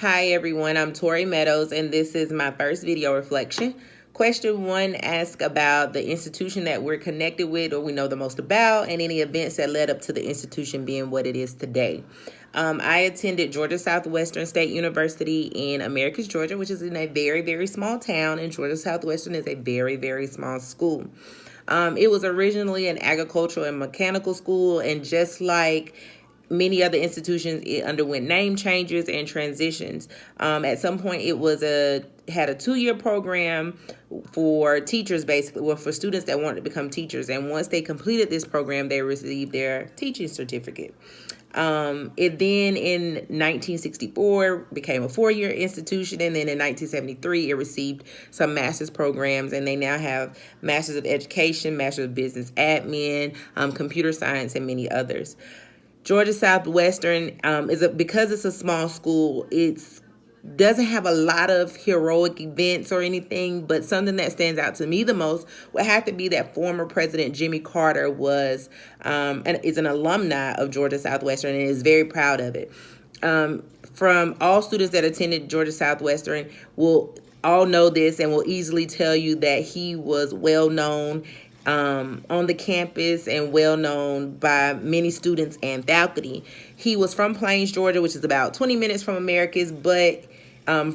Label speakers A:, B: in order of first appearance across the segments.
A: Hi everyone, I'm Tori Meadows and this is my first video reflection. Question 1 asks about the institution that we're connected with or we know the most about and any events that led up to the institution being what it is today. I attended Georgia Southwestern State University in Americus, Georgia, which is in a very, very small town, and Georgia Southwestern is a very, very small school. It was originally an agricultural and mechanical school, and just like many other institutions, it underwent name changes and transitions. At some point, it was had a 2-year program for teachers, basically, well, for students that wanted to become teachers. And once they completed this program, they received their teaching certificate. It then in 1964 became a 4-year institution, and then in 1973 it received some master's programs, and they now have Masters of Education, Masters of Business Admin, Computer Science, and many others. Georgia Southwestern because it's a small school, it's doesn't have a lot of heroic events or anything, but something that stands out to me the most would have to be that former President Jimmy Carter was and is an alumni of Georgia Southwestern and is very proud of it. From all students that attended Georgia Southwestern will all know this and will easily tell you that he was well known on the campus and well known by many students and faculty. He was from Plains, Georgia, which is about 20 minutes from Americus, but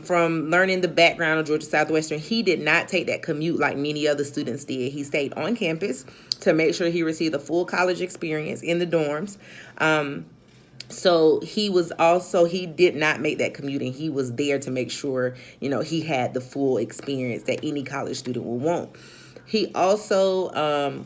A: from learning the background of Georgia Southwestern, he did not take that commute like many other students did. He stayed on campus to make sure he received the full college experience in the dorms. So he did not make that commute, and he was there to make sure, he had the full experience that any college student would want. He also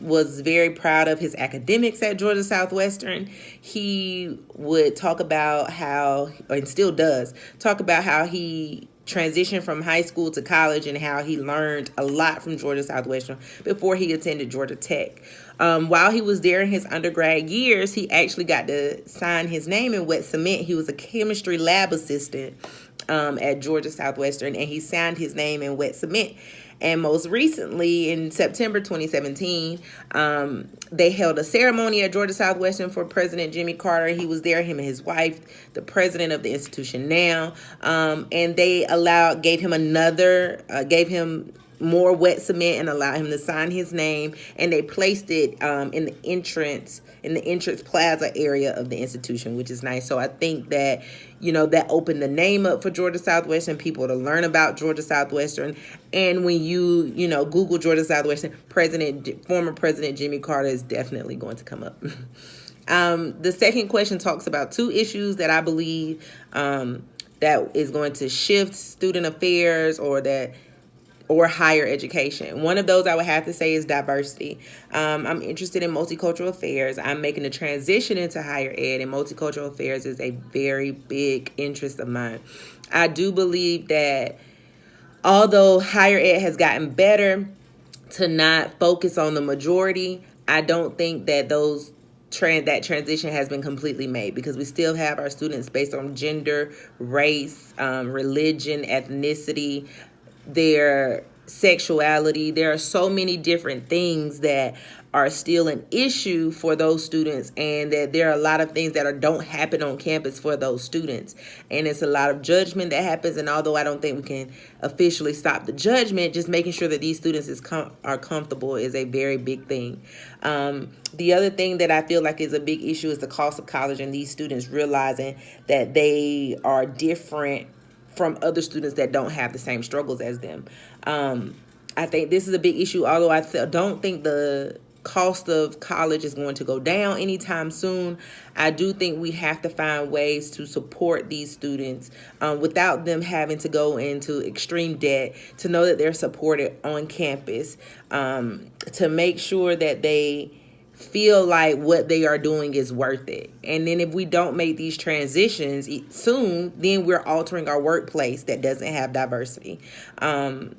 A: was very proud of his academics at Georgia Southwestern. He would talk about how, and still does, talk about how he transitioned from high school to college and how he learned a lot from Georgia Southwestern before he attended Georgia Tech. While he was there in his undergrad years, he actually got to sign his name in wet cement. He was a chemistry lab assistant at Georgia Southwestern, and he signed his name in wet cement. And most recently, in September 2017, they held a ceremony at Georgia Southwestern for President Jimmy Carter. He was there, him and his wife, the president of the institution now, and they gave him more wet cement and allowed him to sign his name, and they placed it in the entrance plaza area of the institution, which is nice. So I think that that opened the name up for Georgia Southwestern, people to learn about Georgia Southwestern. And when you Google Georgia Southwestern, former President Jimmy Carter is definitely going to come up. The second question talks about 2 issues that I believe that is going to shift student affairs or higher education. One of those I would have to say is diversity. I'm interested in multicultural affairs. I'm making a transition into higher ed, and multicultural affairs is a very big interest of mine. I do believe that although higher ed has gotten better to not focus on the majority, I don't think that that transition has been completely made, because we still have our students based on gender, race, religion, ethnicity, their sexuality. There are so many different things that are still an issue for those students, and that there are a lot of things that don't happen on campus for those students, and it's a lot of judgment that happens. And although I don't think we can officially stop the judgment, just making sure that these students are comfortable is a very big thing. The other thing that I feel like is a big issue is the cost of college, and these students realizing that they are different from other students that don't have the same struggles as them. I think this is a big issue, although I don't think the cost of college is going to go down anytime soon. I do think we have to find ways to support these students without them having to go into extreme debt, to know that they're supported on campus, to make sure that they feel like what they are doing is worth it. And then if we don't make these transitions soon, then we're altering our workplace that doesn't have diversity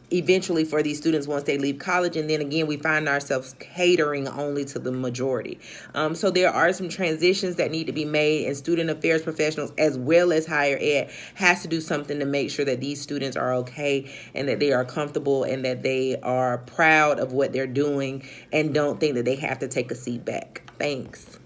A: eventually for these students once they leave college. And then again, we find ourselves catering only to the majority. So there are some transitions that need to be made, and student affairs professionals as well as higher ed has to do something to make sure that these students are okay, and that they are comfortable, and that they are proud of what they're doing and don't think that they have to take a seat back. Thanks.